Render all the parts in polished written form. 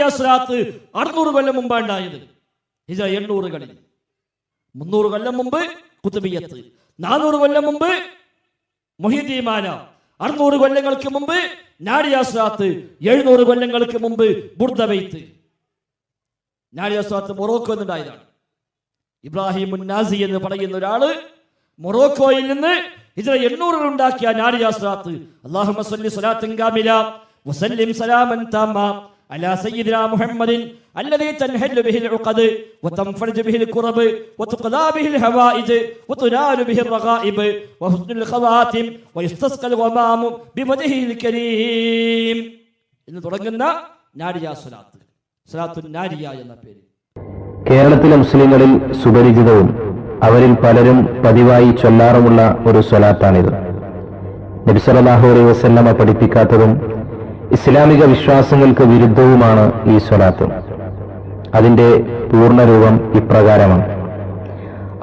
നാരിയാസ്രാത്ത് 600 കൊല്ലം മുമ്പാണ് ഉണ്ടായത്. ഹിജറ 800കളിൽ. 300 കൊല്ലം മുമ്പ് കുതുബിയ്യത്ത്, 400 കൊല്ലം മുമ്പ് മുഹ്യിദ്ദീമാന, 600 കൊല്ലങ്ങൾക്ക് മുമ്പ് നാരിയാസ്രാത്ത്, 700 കൊല്ലങ്ങൾക്ക് മുമ്പ് ബുർദബൈത്ത്. നാരിയാസ്രാത്ത് മൊറോക്കോ എന്നുണ്ടായതാണ്. ഇബ്രാഹിം നാസി എന്ന് പറയുന്ന ഒരാള് മൊറോക്കോയിൽ നിന്ന് ഹിജറ 800 ഉണ്ടാക്കിയ നാരിയാസ്രാത്ത്. അല്ലാഹുമ്മ സ്വല്ലി സ്വലാത്തൻ കാമില വസല്ലിം സലാമൻ താമ അലാ സയ്യിദിനാ മുഹമ്മദിൻ الذي تنحل به العقد وتنفرج به الكرب وتقضى به الهوائج وتنال به الرغائب وحسن الخواتم ويستسقى الغمام بوجهه الكريم എന്ന് തുടങ്ങുന്ന നാരിയ സ്വലാത്ത്, സ്വലാത്തുൻ നാരിയ എന്ന പേര്. കേരളത്തിലെ മുസ്ലിങ്ങളിൽ സുപരിചിതവും അവരിൽ പലരും പതിവായി ചൊല്ലാറുമുള്ള ഒരു സ്വലാത്താണിത്. നബി സല്ലല്ലാഹു അലൈഹി വസല്ലമ പഠിപ്പിക്കാത്തതും ഇസ്ലാമിക വിശ്വാസങ്ങൾക്ക് വിരുദ്ധവുമാണ് ഈ സ്വലാത്ത്. അതിന്റെ പൂർണ്ണരൂപം ഇപ്രകാരമാണ്: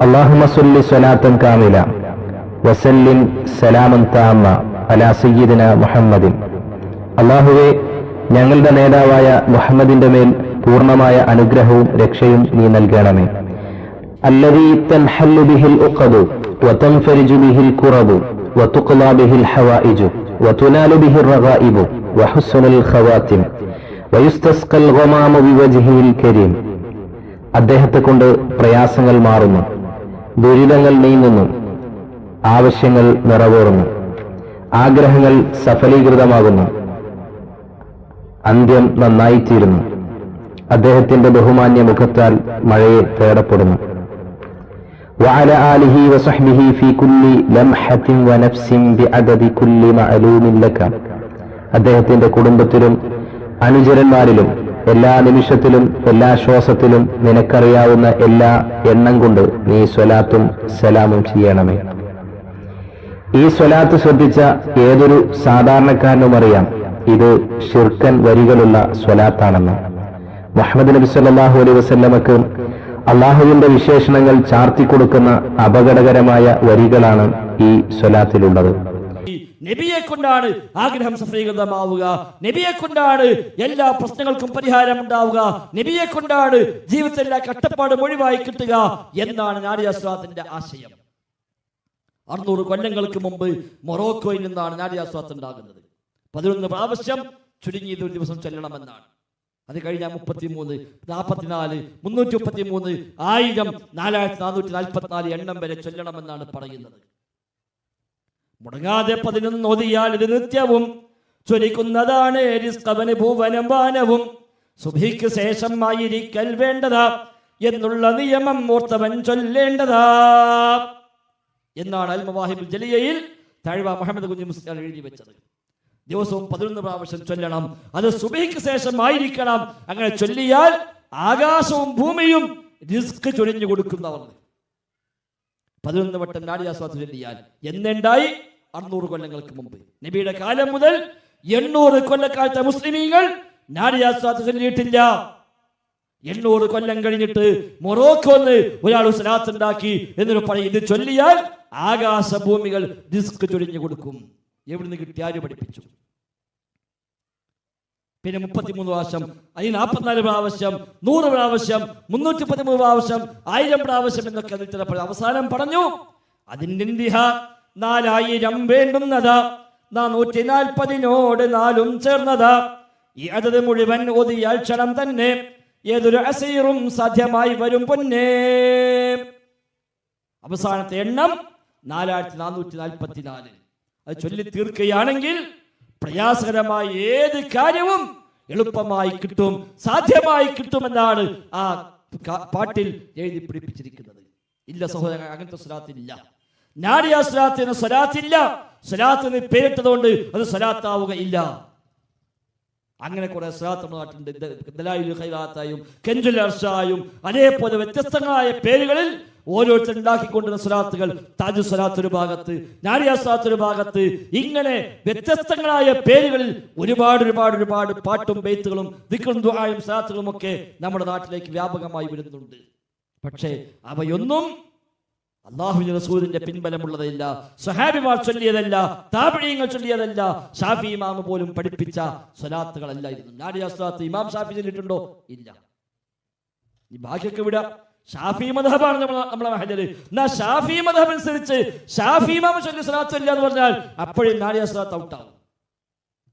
അല്ലാഹുമ്മ സ്വല്ലി സ്വലാത്തൻ കാമില വസല്ലിം സലാമൻ താമ അലാ സയ്യിദിനാ മുഹമ്മദിൻ. അല്ലാഹുവേ, ഞങ്ങളുടെ നേതാവായ മുഹമ്മദിന്റെ മേൽ പൂർണ്ണമായ അനുഗ്രഹവും രക്ഷയും നീ നൽകണമേ. അല്ലദീ തൻഹല്ലു ബിഹിൽ ഉഖദു വതൻഫരിജു ബിഹിൽ ഖുറബു വതുഖ്ലാ ബിഹിൽ ഹവായിജു വതുനാലു ബിഹിർ റഗായിബു വഹുസ്നുൽ ഖവാതിം വയുസ്തസ്ഖൽ ഗമാമു ബിവജ്ഹിൽ കരീം. അദ്ദേഹത്തെ കൊണ്ട് പ്രയാസങ്ങൾ മാറുന്നു, ദുരിതങ്ങൾ നീങ്ങുന്നു, ആവശ്യങ്ങൾ നിറവേറുന്നു, ആഗ്രഹങ്ങൾ സഫലീകൃതമാകുന്നു, അന്ത്യം നന്നായിത്തീരുന്നു. അദ്ദേഹത്തിന്റെ ബഹുമാന്യ മുഖത്താൽ മഴയെ തേടപ്പെടുന്നു. വഅല ആലിഹി വസഹ്ബിഹി ഫീ കുല്ലി ലംഹത്തിൻ വനഫ്സിൻ ബിഅദദി കുല്ലി മഅലൂമിൻ ലക. അദ്ദേഹത്തിന്റെ കുടുംബത്തിലും അനുചരന്മാരിലും എല്ലാ നിമിഷത്തിലും എല്ലാ ശ്വാസത്തിലും നിനക്കറിയാവുന്ന എല്ലാ എണ്ണം കൊണ്ട് നീ സ്വലാത്തും സലാമും ചെയ്യണമേ. ഈ സ്വലാത്ത് ശ്രദ്ധിച്ച ഏതൊരു സാധാരണക്കാരനും അറിയാം ഇത് ശിർക്കൻ വരികളുള്ള സ്വലാത്താണെന്ന്. മുഹമ്മദ് നബി സല്ലല്ലാഹു അലൈഹി വസല്ലമക്ക് അള്ളാഹുവിന്റെ വിശേഷണങ്ങൾ ചാർത്തിക്കൊടുക്കുന്ന അപകടകരമായ വരികളാണ് ഈ സ്വലാത്തിലുള്ളത്. നബിയെ കൊണ്ടാണ് ആഗ്രഹം സഫലീകൃതമാവുക, നബിയെ കൊണ്ടാണ് എല്ലാ പ്രശ്നങ്ങൾക്കും പരിഹാരം ഉണ്ടാവുക, നബിയെ കൊണ്ടാണ് ജീവിതത്തിൽ എല്ലാ കഷ്ടപ്പാടും ഒഴിവായി കിട്ടുക എന്നാണ് നാരിയാസ്രാത്തിന്റെ ആശയം. 600 കൊല്ലങ്ങൾക്ക് മുമ്പ് മൊറോക്കോയിൽ നിന്നാണ് നാരിയാസ്രാത്ത് ഉണ്ടാകുന്നത്. 11 പ്രാവശ്യം ചുരുങ്ങിയത് ഒരു ദിവസം ചൊല്ലണമെന്നാണ്. അത് കഴിഞ്ഞാൽ 33, 44, 333, 1000, 4444 എണ്ണം വരെ ചൊല്ലണമെന്നാണ് പറയുന്നത്. മുടങ്ങാതെ 11 ഓതിയാൽ ഇത് നിത്യവും ചൊരിക്കുന്നതാണ് റിസ്ഖവന് ഭുവനം വാനവും. സുബ്ഹിക്ക് ശേഷം ആയിരിക്കൽ വേണ്ടതാ എന്നുള്ള നിയമം ഓർത്തവൻ ചൊല്ലേണ്ടതാ എന്നാണ് അൽ മവാഹിബുൽ ജലിയയിൽ താഴ്വ മുഹമ്മദ് കുഞ്ഞി മുസ്ലിയാർ എഴുതി വെച്ചത്. ദിവസവും 11 പ്രാവശ്യം ചൊല്ലണം. അത് സുബ്ഹിക്ക് ശേഷം ആയിരിക്കണം. അങ്ങനെ ചൊല്ലിയാൽ ആകാശവും ഭൂമിയും റിസ്ക് ചൊരിഞ്ഞു കൊടുക്കുന്നവർ. 11 വട്ടം നാരിയാസ്രാത്ത് ചൊല്ലിയാൽ എന്നുണ്ടായി 600 കൊല്ലങ്ങൾക്ക് മുമ്പ്. നബിയുടെ കാലം മുതൽ 800 കൊല്ലക്കാലത്തെ മുസ്ലിമീങ്ങൾ നാരിയാസ്രാത്ത് ചൊല്ലിയിട്ടില്ല. 800 കൊല്ലം കഴിഞ്ഞിട്ട് മൊറോക്കോന്ന് ഒരാൾ സ്വലാത്ത് ഉണ്ടാക്കി എന്നൊരു പറയും. ഇത് ചൊല്ലിയാൽ ആകാശഭൂമികൾ റിസ്ക് ചൊരിഞ്ഞു കൊടുക്കും. എവിടുന്ന് കിട്ടി? ആര് പഠിപ്പിച്ചു? പിന്നെ 33 പ്രാവശ്യം, അതിന് 44 പ്രാവശ്യം, 100 പ്രാവശ്യം, 313 പ്രാവശ്യം, 1000 പ്രാവശ്യം എന്നൊക്കെ അതിൽ ചില അവസാനം പറഞ്ഞു. അതിൻ്റെ 4000 വേണ്ടുന്നതാ, 440 4 ചേർന്നതാ. ഈ അതത് മുഴുവൻ ഓതിയാൽ ക്ഷണം തന്നെ ഏതൊരു അസീറും സാധ്യമായി വരും പൊന്നേ. അവസാനത്തെ എണ്ണം 4444. അത് ചൊല്ലി തീർക്കുകയാണെങ്കിൽ പ്രയാസകരമായ ഏത് കാര്യവും എളുപ്പമായി കിട്ടും, സാധ്യമായി കിട്ടുമെന്നാണ് ആ പാട്ടിൽ എഴുതി പിടിപ്പിച്ചിരിക്കുന്നത്. ഇല്ല സഹോദരൻ, അങ്ങനത്തെ സ്വലാത്തില്ല. നാരിയ സ്വലാത്ത് എന്ന സ്വലാത്തില്ല. സ്വലാത്തിന് പേരിട്ടതുകൊണ്ട് അത് സ്വലാത്താവുക ഇല്ല. അങ്ങനെ കുറെ സ്വലാത്ത് നമ്മുടെ നാട്ടിലുണ്ട്. ദലായിലുൽ ഖൈറാത്തായും കെൻജുൽ അർഷായും അതേപോലെ വ്യത്യസ്തങ്ങളായ പേരുകളിൽ ഓരോരുത്തർ ഉണ്ടാക്കിക്കൊണ്ടിരുന്ന സ്വലാത്തുകൾ. താജു സ്വലാത്ത് ഒരു ഭാഗത്ത്, നാരിയ സ്വലാത്ത് ഒരു ഭാഗത്ത്, ഇങ്ങനെ വ്യത്യസ്തങ്ങളായ പേരുകളിൽ ഒരുപാട് പാട്ടും ബെയ്ത്തുകളും ദിക്റും ദുആയും സ്വലാത്തുകളും ഒക്കെ നമ്മുടെ നാട്ടിലേക്ക് വ്യാപകമായി വരുന്നുണ്ട്. പക്ഷേ അവയൊന്നും അല്ലാഹുവിന്റെ റസൂലിന്റെ പിൻബലമുള്ളതല്ല, സ്വഹാബിമാർ ചൊല്ലിയതല്ല, താബിഈങ്ങൾ ചൊല്ലിയതല്ല, ഷാഫി ഇമാം പോലും പഠിപ്പിച്ച സ്വലാത്തുകളല്ലായിരുന്നു. നാദിയ സ്വലാത്ത് ഇമാം ഷാഫി ചൊല്ലിയിട്ടുണ്ടോ? ഇല്ല. ഈ ബാക്കിയൊക്കെ വിട. ഷാഫി മദ്ഹബാണ് നമ്മളെ മഹല്ലിൽ. എന്നാ ഷാഫി മദ്ഹബ് അനുസരിച്ച് ഷാഫി ഇമാം ചൊല്ലിയ സ്വലാത്ത് ചൊല്ലുക എന്ന് പറഞ്ഞാൽ അപ്പോഴും നാദിയ സ്വലാത്ത് ഔട്ടാവും.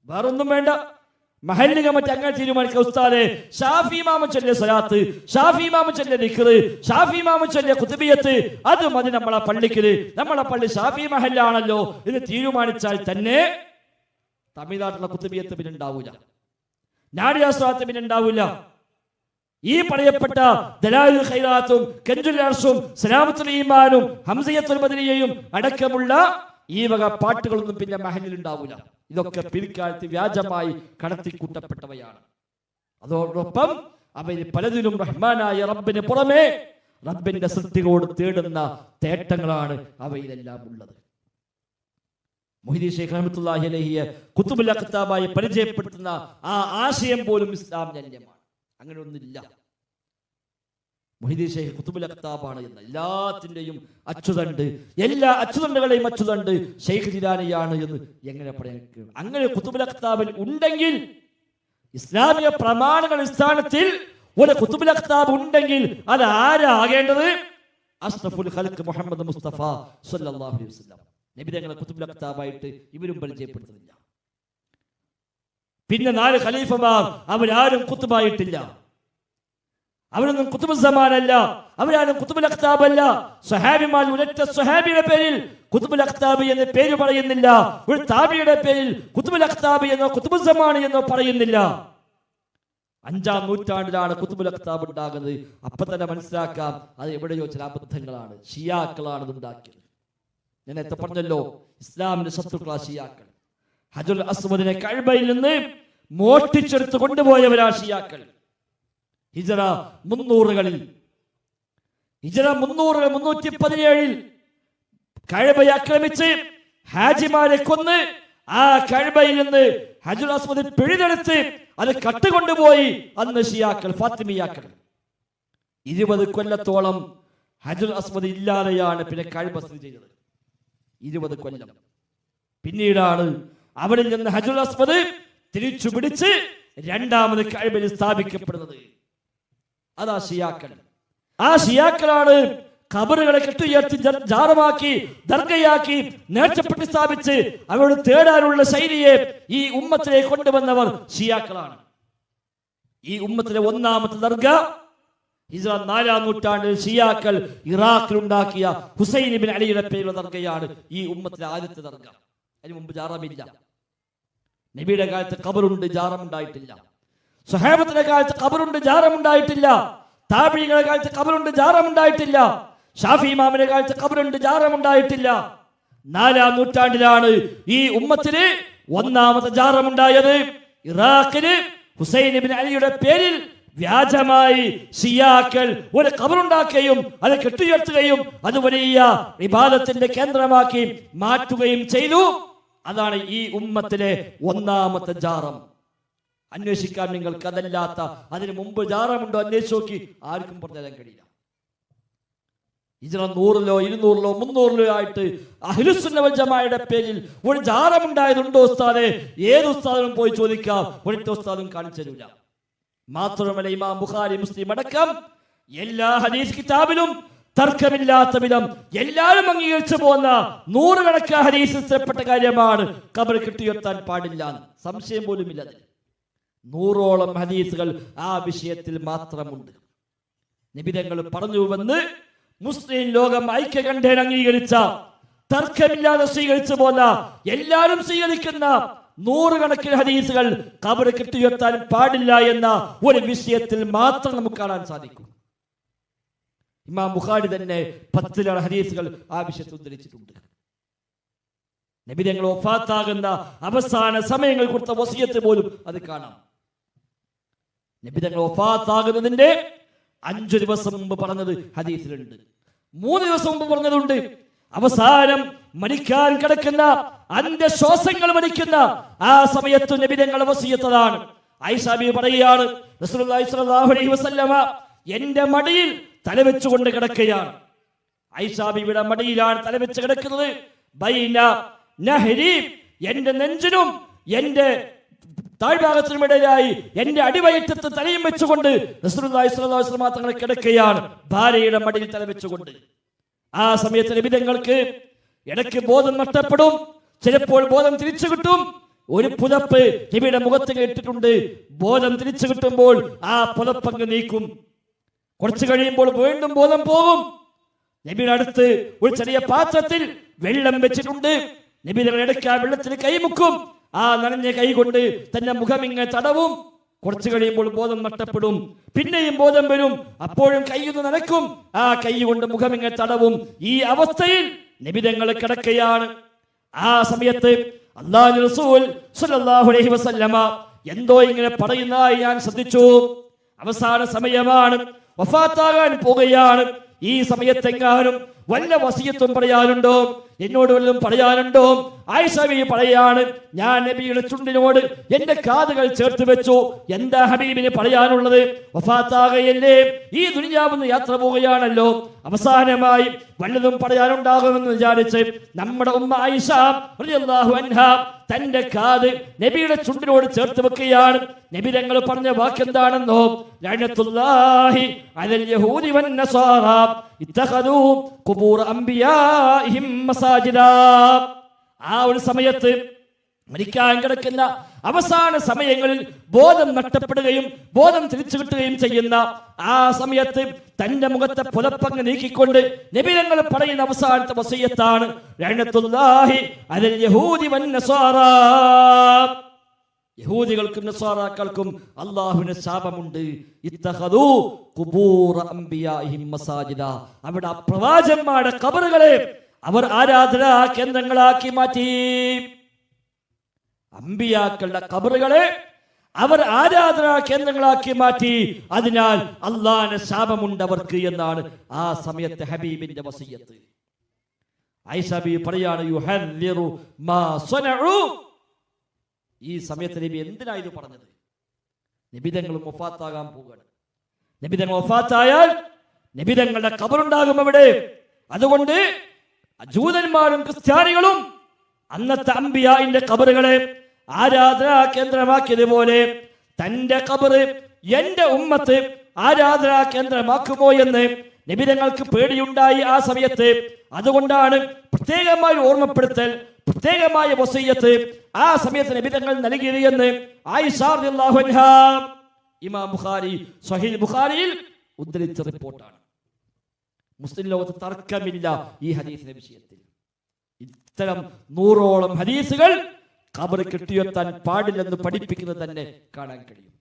വേറൊന്നും വേണ്ട. മഹല്ല് കമ്മിറ്റി അങ്ങനെ തീരുമാനിക്കുക, ഉസ്താദേ ഷാഫി ഇമാം ചൊല്ലിയ സ്വലാത്ത്, ഷാഫി ഇമാം ചൊല്ലിയ ദിക്ർ, ഷാഫി ഇമാം ചൊല്ലിയ ഖുതുബിയത്ത്, അത് മതി നമ്മളെ പള്ളിക്ക്, നമ്മളെ പള്ളി ഷാഫി മഹല്ലാണല്ലോ എന്ന് തീരുമാനിച്ചാൽ തന്നെ തമിഴ്നാട്ടിലെ ഖുതുബിയത്ത് പിന്നെ ഉണ്ടാവൂല, നാദിയ സ്വലാത്ത് പിന്നെ ഉണ്ടാവൂല. ഈ പറയപ്പെട്ട ദലായിലുൽ ഖൈറാത്തും കൻസുൽ അർശും സലാമത്തുൽ ഈമാനും ഹംസയത്തുൽ മദനിയയും അടക്കമുള്ള ഈ വക പാട്ടുകളൊന്നും പിന്നെ മഹല്ലിൽ ഉണ്ടാവില്ല. ഇതൊക്കെ പിൽക്കാലത്ത് വ്യാജമായി കടത്തിക്കൂട്ടപ്പെട്ടവയാണ്. അതോടൊപ്പം അവയിൽ പലതിലും റഹ്മാനായ റബ്ബിന് പുറമെ റബ്ബിന്റെ സൃഷ്ടികളോട് തേടുന്ന തേട്ടങ്ങളാണ് അവയിലെല്ലാം ഉള്ളത്. മുഹ്യിദ്ദീൻ ശൈഖ് റഹ്മത്തുള്ളാഹി അലൈഹി ഖുതുബുൽ അഖ്താബായി പരിചയപ്പെടുത്തുന്ന ആ ആശയം പോലും ഇസ്ലാം ജന്യമാണ്. അങ്ങനെ ഒന്നില്ല. മുഹ്യിദ്ദീൻ ശൈഖ് ഖുതുബുൽ അഖ്താബാണ് എന്ന എല്ലാത്തിന്റെയും അച്ചുതണ്ട്, എല്ലാ അച്ചുതണ്ടുകളെയും അച്ചുതണ്ട് ശൈഖ് ജിലാനിയാണ് എന്ന് എങ്ങനെ പറയാൻ? അങ്ങനെ ഖുതുബുൽ അഖ്താബിൽ ഉണ്ടെങ്കിൽ, ഇസ്ലാമിക പ്രമാണങ്ങൾ അടിസ്ഥാനത്തിൽ ഒരു ഖുതുബുൽ അഖ്താബ് ഉണ്ടെങ്കിൽ അത് ആരാകേണ്ടത്? അഷ്റഫുൽ ഖൽഖ് മുഹമ്മദ് മുസ്തഫ സ്വല്ലല്ലാഹു അലൈഹി വസല്ലം. നബി തങ്ങളെ ഖുതുബുൽ അഖ്താബായിട്ട് ഇവരും പരിചയപ്പെടുത്തുന്നില്ല. പിന്നെ 4 ഖലീഫമാർ അവരാരും ഖുതുബായിട്ടില്ല. അവരൊന്നും ഖുതുബുൽ സമാനല്ല, അവരാരും ഖുതുബുൽ അഖ്താബല്ല. സ്വഹാബിമാർ ഒരൊറ്റ സ്വഹാബിയുടെ പേരിൽ ഖുതുബുൽ അഖ്താബ് എന്ന് പേര് പറയുന്നില്ല. ഒരു താബിയുടെ പേരിൽ ഖുതുബുൽ അഖ്താബ് എന്നോ ഖുതുബുൽ സമാൻ എന്നോ പറയുന്നില്ല. 5-ാം നൂറ്റാണ്ടിലാണ് ഖുതുബുൽ അഖ്താബ് ഉണ്ടാകുന്നത്. അപ്പൊ തന്നെ മനസ്സിലാക്കാം അത് എവിടെയോ ചില അബദ്ധങ്ങളാണ്, ഷിയാക്കളാണ് ഇത് ഉണ്ടാക്കിയത്. ഞാൻ നേരത്തെ പറഞ്ഞല്ലോ, ഇസ്ലാമിന്റെ ശത്രുക്കളാ ഷിയാക്കൾ. ഹജറുൽ അസ്വദിനെ കഅബയിൽ നിന്ന് മോഷ്ടിച്ചെടുത്ത് കൊണ്ടുപോയവരാ ഷിയാക്കൾ. ഹിജറ 300-കളിൽ, ഹിജറ 317-ൽ കഅബയെ ആക്രമിച്ച് ഹാജിമാരെ കൊന്ന് ആ കഅബയിൽ നിന്ന് ഹജറുൽ അസ്വദ് പിഴുതെടുത്ത് അത് കട്ടുകൊണ്ടുപോയി അന്ന് ഷിയാക്കൾ, ഫാത്തിമിയാക്കൾ. 20 കൊല്ലത്തോളം ഹജറുൽ അസ്വദ് ഇല്ലാതെയാണ് പിന്നെ കഅബ സ്ഥിതി ചെയ്തത്. 20 കൊല്ലം. പിന്നീടാണ് അവിടെ നിന്ന് ഹജറുൽ അസ്വദ് തിരിച്ചു പിടിച്ച് രണ്ടാമത് കഅബയിൽ സ്ഥാപിക്കപ്പെടുന്നത്. അതാ ഷിയാക്കൾ. ആ ഷിയാക്കളാണ് ഖബറുകളെ കെട്ടുയർത്തി ജാറമാക്കി ദർഗയാക്കി നേർച്ചപ്പെട്ടി സ്ഥാപിച്ച് അവരോട് തേടാനുള്ള ശൈലിയെ ഈ ഉമ്മത്തിലേക്ക് കൊണ്ടുവന്നവർ ഷിയാക്കളാണ്. ഈ ഉമ്മത്തിലെ 1-ാമത്തെ ദർഗ ഹിജ്റ 4-ാം നൂറ്റാണ്ടിൽ ഷിയാക്കൾ ഇറാഖിൽ ഉണ്ടാക്കിയ ഹുസൈൻ ഇബ്നു അലിയുടെ പേരുള്ള ദർഗയാണ് ഈ ഉമ്മത്തിലെ ആദ്യത്തെ ദർഗ. അതിന് മുമ്പ് ജാറമില്ല. നബിയുടെ കാലത്ത് ഖബറുണ്ട്, ജാറമുണ്ടായിട്ടില്ല. സ്വഹാബത്തിന്റെ കാലത്ത് ഖബറുണ്ട്, ജാറമുണ്ടായിട്ടില്ല. താബിഈങ്ങളുടെ കാലത്ത് ഖബറുണ്ട്, ജാറമുണ്ടായിട്ടില്ല. ഷാഫി ഇമാമിന്റെ കാലത്ത് ഖബറുണ്ട്, ജാറമുണ്ടായിട്ടില്ല. 4-ാം നൂറ്റാണ്ടിലാണ് ഈ ഉമ്മത്തിന് 1-ാമത്തെ ജാറമുണ്ടായത്. ഇറാഖില് ഹുസൈൻ ഇബ്നു അലിയുടെ പേരിൽ വ്യാജമായി ഷിയാക്കൾ ഒരു ഖബറുണ്ടാക്കുകയും അത് കെട്ടുയർത്തുകയും അത് വലിയ ഇബാദത്തിന്റെ കേന്ദ്രമാക്കി മാറ്റുകയും ചെയ്തു. അതാണ് ഈ ഉമ്മത്തിലെ 1-ാമത്തെ ജാറം. അന്വേഷിക്കാൻ നിങ്ങൾക്ക് അതല്ലാത്ത അതിന് മുമ്പ് ജാറമുണ്ടോ അന്വേഷിച്ച് നോക്കി, ആർക്കും പറഞ്ഞു തരാൻ കഴിയില്ല. ഹിജ്റ 100-ലോ 200-ലോ 300-ലോ ആയിട്ട് അഹ്ലുസുന്ന വൽ ജമാഅയുടെ പേരിൽ ഒരു ജാറമുണ്ടായതുണ്ടോ ഉസ്താദേ? ഏത് ഉസ്താദിനും പോയി ചോദിക്കാം, ഒരിക്കലും ഉസ്താദും കാണിച്ചു തരില്ല. മാത്രമല്ല ഇമാം ബുഖാരി, മുസ്ലിം അടക്കം എല്ലാ ഹദീസ് കിതാബിലും തർക്കമില്ലാത്ത വിധം എല്ലാവരും അംഗീകരിച്ചു പോകുന്ന 100 കണക്കാ ഹദീസിൽപ്പെട്ട കാര്യമാണ് ഖബർ കെട്ടിയുയർത്താൻ പാടില്ല. സംശയം പോലും ഇല്ല. 100ഓളം ഹദീസുകൾ ആ വിഷയത്തിൽ മാത്രമുണ്ട്. നിബിധങ്ങൾ പറഞ്ഞുവെന്ന് മുസ്ലിം ലോകം ഐക്യകണ്ഠേന അംഗീകരിച്ച, തർക്കമില്ലാതെ സ്വീകരിച്ചു പോന്ന, എല്ലാവരും സ്വീകരിക്കുന്ന 100 കണക്കിന് ഹദീസുകൾ ഖബർ കെട്ടിയുയർത്താൻ പാടില്ല എന്ന ഒരു വിഷയത്തിൽ മാത്രം നമുക്ക് കാണാൻ സാധിക്കും. ഇമാം ബുഖാരി തന്നെ 10 ഹദീസുകൾ ആ വിഷയത്തിൽ ഉദ്ധരിച്ചിട്ടുണ്ട്. നബി തങ്ങൾ വഫാത്താകുന്ന അവസാന സമയങ്ങൾ കൊടുത്ത വസിയത്ത് പോലും അത് കാണാം. നബി തങ്ങൾ വഫാത്താകുന്നതിന്റെ 5 ദിവസം മുമ്പ് പറഞ്ഞത് ഹദീസിലുണ്ട്, 3 ദിവസം മുമ്പ് പറഞ്ഞതുണ്ട്. അവസാനം മരിക്കാൻ കിടക്കുന്ന, അന്ത്യശ്വാസങ്ങൾ മരിക്കുന്ന ആ സമയത്ത് നബി തങ്ങളുടെ വസിയത്തതാണ്. ആയിഷ ബീവി പറയുകയാണ്, റസൂലുള്ളാഹി സ്വല്ലല്ലാഹു അലൈഹി വസല്ലമ എന്റെ മടിയിൽ തലവെച്ചുകൊണ്ട് കിടക്കുകയാണ്. ആയിഷാ ബീവിയുടെ മടിയിലാണ് തലവെച്ച് കിടക്കുന്നത്. ബൈന നഹരി, എന്റെ നെഞ്ചിനും എന്റെ താഴ്ഭാഗത്തിനുമിടയിലായി എന്റെ അടിവയറ്റത്ത് തലയും വെച്ചുകൊണ്ട് റസൂലുള്ളാഹി സ്വല്ലല്ലാഹു അലൈഹി വസല്ലം തങ്ങൾ കിടക്കുകയാണ്, ഭാര്യയുടെ മടിയിൽ തലവെച്ചുകൊണ്ട്. ആ സമയത്ത് നബി തങ്ങൾക്ക് ഇടയ്ക്ക് ബോധം നഷ്ടപ്പെടും, ചിലപ്പോൾ ബോധം തിരിച്ചു കിട്ടും. ഒരു പുതപ്പ് നബിയുടെ മുഖത്ത് കേട്ടിട്ടുണ്ട്. ബോധം തിരിച്ചു കിട്ടുമ്പോൾ ആ പുതപ്പങ്ങ് നീക്കും. കുറച്ചു കഴിയുമ്പോൾ വീണ്ടും ബോധം പോകും. നബിയുടെ അടുത്ത് ഒരു ചെറിയ പാത്രത്തിൽ വെള്ളം വെച്ചിട്ടുണ്ട്. നബി തങ്ങൾ ഇടയ്ക്ക് ആ വെള്ളത്തിൽ കൈമുക്കും. ആ നനഞ്ഞ കൈ കൊണ്ട് തന്റെ മുഖം ഇങ്ങനെ തടവും. കുറച്ചു കഴിയുമ്പോൾ ബോധം നഷ്ടപ്പെടും, പിന്നെയും ബോധം വരും. അപ്പോഴും കൈയൊന്ന് നനക്കും, ആ കൈ കൊണ്ട് മുഖം ഇങ്ങനെ തടവും. ഈ അവസ്ഥയിൽ നബി തങ്ങൾ കിടക്കുകയാണ്. ആ സമയത്ത് അല്ലാഹു റസൂൽ സ്വല്ലല്ലാഹു അലൈഹി വസല്ലമ എന്തോ ഇങ്ങനെ പറയുന്നതായി ഞാൻ ശ്രദ്ധിച്ചു. അവസാന സമയമാണ്, വഫാത്താകാൻ പോകുകയാണ്. ഈ സമയത്തെങ്ങാനും വല്ല വസിയത്തും പറയാനുണ്ടോ, എന്നോട് വല്ലതും പറയാനുണ്ടോ? ആയിഷ ബീവി പറയാണ്, ഞാൻ നബിയുടെ ചുണ്ടിനോട് എന്റെ കാതുകൾ ചേർത്ത് വെച്ചു. എന്താ ഹബീബിന് പറയാനുള്ളത്? വഫാത്താകയല്ലേ, ഈ ദുനിയാവിന്ന് യാത്ര പോവുകയാണല്ലോ, അവസാനമായി വല്ലതും പറയാനുണ്ടാകുമെന്ന് വിചാരിച്ച് നമ്മുടെ ഉമ്മ ആയിഷ റളിയല്ലാഹു അൻഹാ തന്റെ കാത് നബിയുടെ ചുണ്ടിനോട് ചേർത്ത് വെക്കുകയാണ്. നബി തങ്ങൾ പറഞ്ഞ വാക്കെന്താണെന്നോ? ലഅനത്തുല്ലാഹി അലൽ യഹൂദി വൻ നസാറ ഇത്തഖദൂ ഖുബൂർ അംബിയാഇഹിം മസാജിദാ. ആ ഒരു സമയത്ത്, മരിക്കാൻ കിടക്കുന്ന അവസാന സമയങ്ങളിൽ ബോധം നഷ്ടപ്പെടുകയും ബോധം തിരിച്ചു കിട്ടുകയും ചെയ്യുന്ന ആ സമയത്ത് തന്റെ മുഖത്തെ പുതപ്പങ്ങ് നീക്കിക്കൊണ്ട് നബി തങ്ങൾ പറയുന്ന അവസാനത്തെ വസിയത്താണ് ലഅനത്തുല്ലാഹി അലൽ യഹൂദി വൻ നസാറ. യഹൂദികൾക്കും നസാറാക്കൾക്കും അല്ലാഹുവിന്റെ ശാപമുണ്ട്. ഇത്തഖദൂ ഖുബൂർ അംബിയാഇഹിം മസാജിദ. അവിടെ പ്രവാചകന്മാരുടെ ഖബറുകളെ അവർ ആരാധനാ കേന്ദ്രങ്ങളാക്കി മാറ്റി. അമ്പിയാക്കളുടെ ഖബറുകളെ അവർ ആരാധനാ കേന്ദ്രങ്ങളാക്കി മാറ്റി. അതിനാൽ അല്ലാഹുവിന്റെ ശാപമുണ്ട് അവർക്ക് എന്നാണ് ആ സമയത്തെ ഹബീബിന്റെ വസിയത്ത്. ആയിഷ ബീവി പറയാണ്, യുഹദ്ദിറു മാ സനഉ. ഈ സമയത്ത് നബി എന്തിനാ ഇത് പറഞ്ഞത്? നബി തങ്ങൾ വഫാത്താകാൻ പോവുകയാണ്. നബി തങ്ങൾ വഫാത്തായാൽ നബി തങ്ങളുടെ ഖബറുണ്ടാകും അവിടെ. അതുകൊണ്ട് ജൂതന്മാരും ക്രിസ്ത്യാനികളും അന്നത്തെ അമ്പിയായിന്റെ ഖബറുകളെ ആരാധനാ കേന്ദ്രമാക്കിയതുപോലെ തന്റെ ഖബറ് എന്റെ ഉമ്മത്ത് ആരാധനാ കേന്ദ്രമാക്കുമോ എന്ന് നബി തങ്ങൾക്ക് പേടിയുണ്ടായി ആ സമയത്ത്. അതുകൊണ്ടാണ് പ്രത്യേകമായ ഓർമ്മപ്പെടുത്തൽ, പ്രത്യേകമായ വസിയത്ത് ആ സമയത്ത് നബി തങ്ങൾ നൽകിയത് എന്ന് ആയിഷ റളിയല്ലാഹു അൻഹാ ഇമാം ബുഖാരി സ്വഹീഹ് ബുഖാരിയിൽ ഉദ്ധരിച്ച റിപ്പോർട്ടാണ്. മുസ്ലിം ലോകത്ത് തർക്കമില്ല ഈ ഹദീസിന്റെ വിഷയത്തിൽ. ഇത്തരം 100ഓളം ഹദീസുകൾ ഖബർ കെട്ടിയെത്താൻ പാടില്ലെന്ന് പഠിപ്പിക്കുന്നത് തന്നെ കാണാൻ കഴിയും.